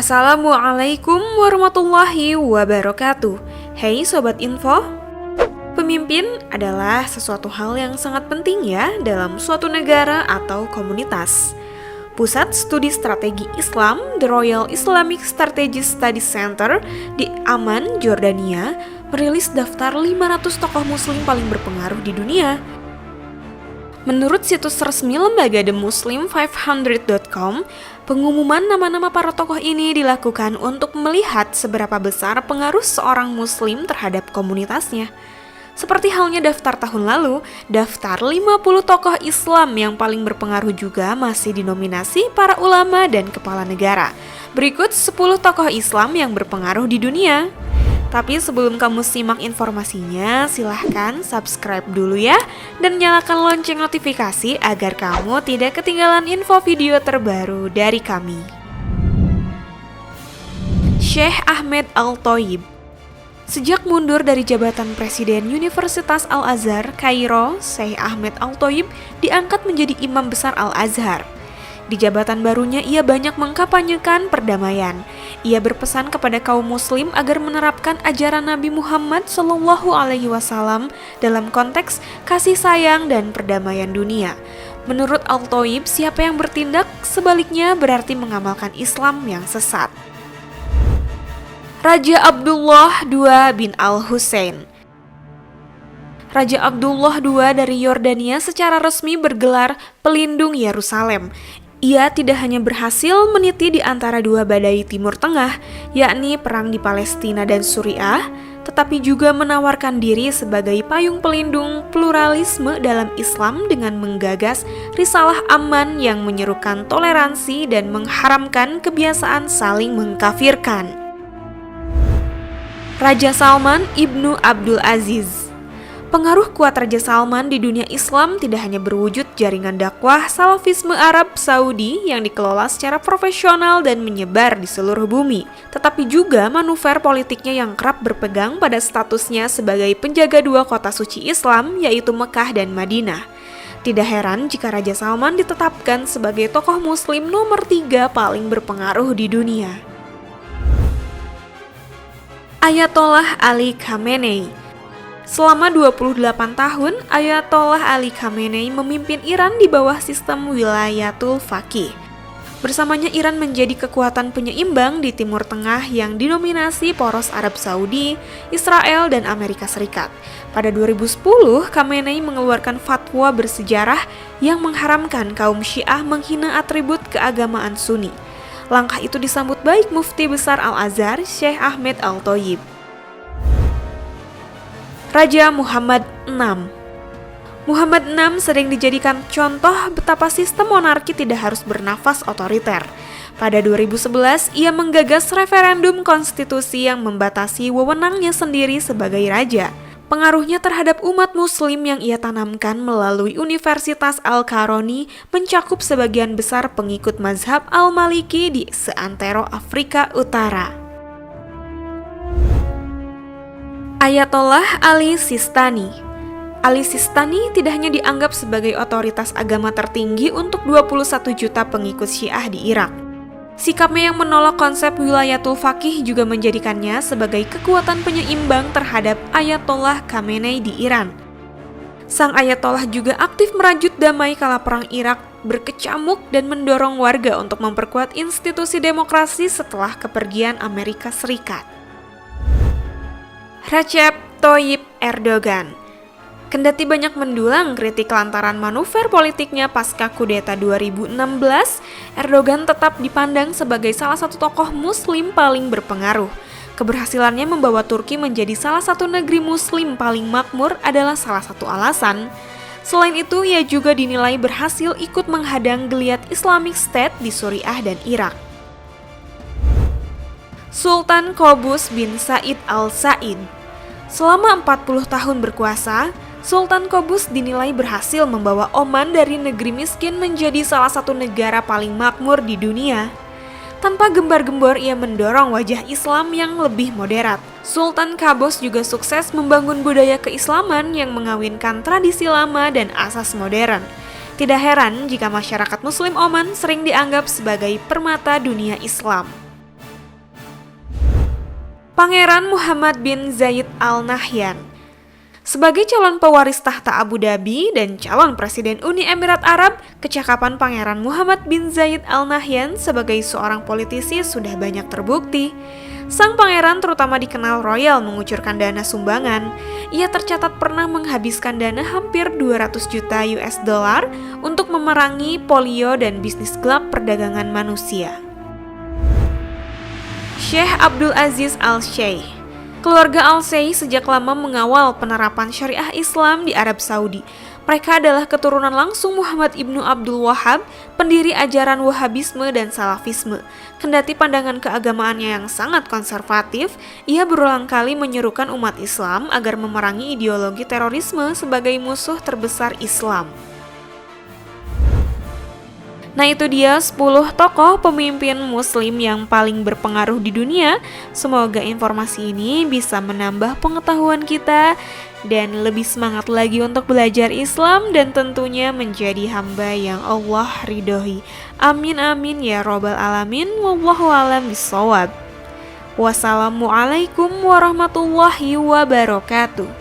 Assalamualaikum warahmatullahi wabarakatuh. Hey Sobat Info, pemimpin adalah sesuatu hal yang sangat penting ya dalam suatu negara atau komunitas. Pusat Studi Strategi Islam, The Royal Islamic Strategic Studies Center di Amman, Jordania, merilis daftar 500 tokoh muslim paling berpengaruh di dunia. Menurut situs resmi lembaga TheMuslim500.com, pengumuman nama-nama para tokoh ini dilakukan untuk melihat seberapa besar pengaruh seorang muslim terhadap komunitasnya. Seperti halnya daftar tahun lalu, daftar 50 tokoh Islam yang paling berpengaruh juga masih dinominasi para ulama dan kepala negara. Berikut 10 tokoh Islam yang berpengaruh di dunia. Tapi sebelum kamu simak informasinya, silahkan subscribe dulu ya dan nyalakan lonceng notifikasi agar kamu tidak ketinggalan info video terbaru dari kami. Syekh Ahmed Al-Thayyib. Sejak mundur dari jabatan Presiden Universitas Al-Azhar, Kairo, Syekh Ahmed Al-Thayyib diangkat menjadi Imam Besar Al-Azhar. Di jabatan barunya ia banyak mengkampanyekan perdamaian. Ia berpesan kepada kaum muslim agar menerapkan ajaran Nabi Muhammad SAW dalam konteks kasih sayang dan perdamaian dunia. Menurut Al-Thayyib, siapa yang bertindak sebaliknya berarti mengamalkan Islam yang sesat. Raja Abdullah II bin Al-Husain. Raja Abdullah II dari Yordania secara resmi bergelar pelindung Yerusalem. Ia tidak hanya berhasil meniti di antara dua badai Timur Tengah, yakni perang di Palestina dan Suriah, tetapi juga menawarkan diri sebagai payung pelindung pluralisme dalam Islam dengan menggagas risalah aman yang menyerukan toleransi dan mengharamkan kebiasaan saling mengkafirkan. Raja Salman Ibnu Abdul Aziz. Pengaruh kuat Raja Salman di dunia Islam tidak hanya berwujud jaringan dakwah Salafisme Arab Saudi yang dikelola secara profesional dan menyebar di seluruh bumi, tetapi juga manuver politiknya yang kerap berpegang pada statusnya sebagai penjaga dua kota suci Islam, yaitu Mekah dan Madinah. Tidak heran jika Raja Salman ditetapkan sebagai tokoh muslim nomor 3 paling berpengaruh di dunia. Ayatollah Ali Khamenei. Selama 28 tahun, Ayatollah Ali Khamenei memimpin Iran di bawah sistem wilayatul faqih. Bersamanya Iran menjadi kekuatan penyeimbang di Timur Tengah yang didominasi poros Arab Saudi, Israel, dan Amerika Serikat. Pada 2010, Khamenei mengeluarkan fatwa bersejarah yang mengharamkan kaum Syiah menghina atribut keagamaan Sunni. Langkah itu disambut baik Mufti Besar Al-Azhar, Syekh Ahmed Al-Thayyib. Raja Muhammad VI. Muhammad VI sering dijadikan contoh betapa sistem monarki tidak harus bernafas otoriter. Pada 2011, ia menggagas referendum konstitusi yang membatasi wewenangnya sendiri sebagai raja. Pengaruhnya terhadap umat muslim yang ia tanamkan melalui Universitas Al-Qaroni mencakup sebagian besar pengikut mazhab Al-Maliki di seantero Afrika Utara. Ayatollah Ali Sistani. Ali Sistani tidak hanya dianggap sebagai otoritas agama tertinggi untuk 21 juta pengikut Syiah di Irak. Sikapnya yang menolak konsep wilayatul faqih juga menjadikannya sebagai kekuatan penyeimbang terhadap Ayatollah Khamenei di Iran. Sang Ayatollah juga aktif merajut damai kala perang Irak berkecamuk dan mendorong warga untuk memperkuat institusi demokrasi setelah kepergian Amerika Serikat. Recep Tayyip Erdogan. Kendati banyak mendulang kritik lantaran manuver politiknya pasca kudeta 2016, Erdogan tetap dipandang sebagai salah satu tokoh muslim paling berpengaruh. Keberhasilannya membawa Turki menjadi salah satu negeri muslim paling makmur adalah salah satu alasan. Selain itu, ia juga dinilai berhasil ikut menghadang geliat Islamic State di Suriah dan Irak. Sultan Qaboos bin Said Al-Said. Selama 40 tahun berkuasa, Sultan Qaboos dinilai berhasil membawa Oman dari negeri miskin menjadi salah satu negara paling makmur di dunia. Tanpa gembar-gembor, ia mendorong wajah Islam yang lebih moderat. Sultan Qaboos juga sukses membangun budaya keislaman yang mengawinkan tradisi lama dan asas modern. Tidak heran jika masyarakat Muslim Oman sering dianggap sebagai permata dunia Islam. Pangeran Muhammad bin Zayed Al Nahyan. Sebagai calon pewaris tahta Abu Dhabi dan calon Presiden Uni Emirat Arab, kecakapan Pangeran Muhammad bin Zayed Al Nahyan sebagai seorang politisi sudah banyak terbukti. Sang pangeran terutama dikenal royal mengucurkan dana sumbangan. Ia tercatat pernah menghabiskan dana hampir 200 juta US dollar untuk memerangi polio dan bisnis gelap perdagangan manusia. Syekh Abdul Aziz Al-Sheikh. Keluarga Al-Sheikh sejak lama mengawal penerapan syariah Islam di Arab Saudi. Mereka adalah keturunan langsung Muhammad ibnu Abdul Wahhab, pendiri ajaran Wahhabisme dan Salafisme. Kendati pandangan keagamaannya yang sangat konservatif, ia berulang kali menyerukan umat Islam agar memerangi ideologi terorisme sebagai musuh terbesar Islam. Nah, itu dia 10 tokoh pemimpin muslim yang paling berpengaruh di dunia. Semoga informasi ini bisa menambah pengetahuan kita dan lebih semangat lagi untuk belajar Islam dan tentunya menjadi hamba yang Allah ridhoi. Amin amin ya robbal alamin. Wallahu a'lam bishawab. Wassalamualaikum warahmatullahi wabarakatuh.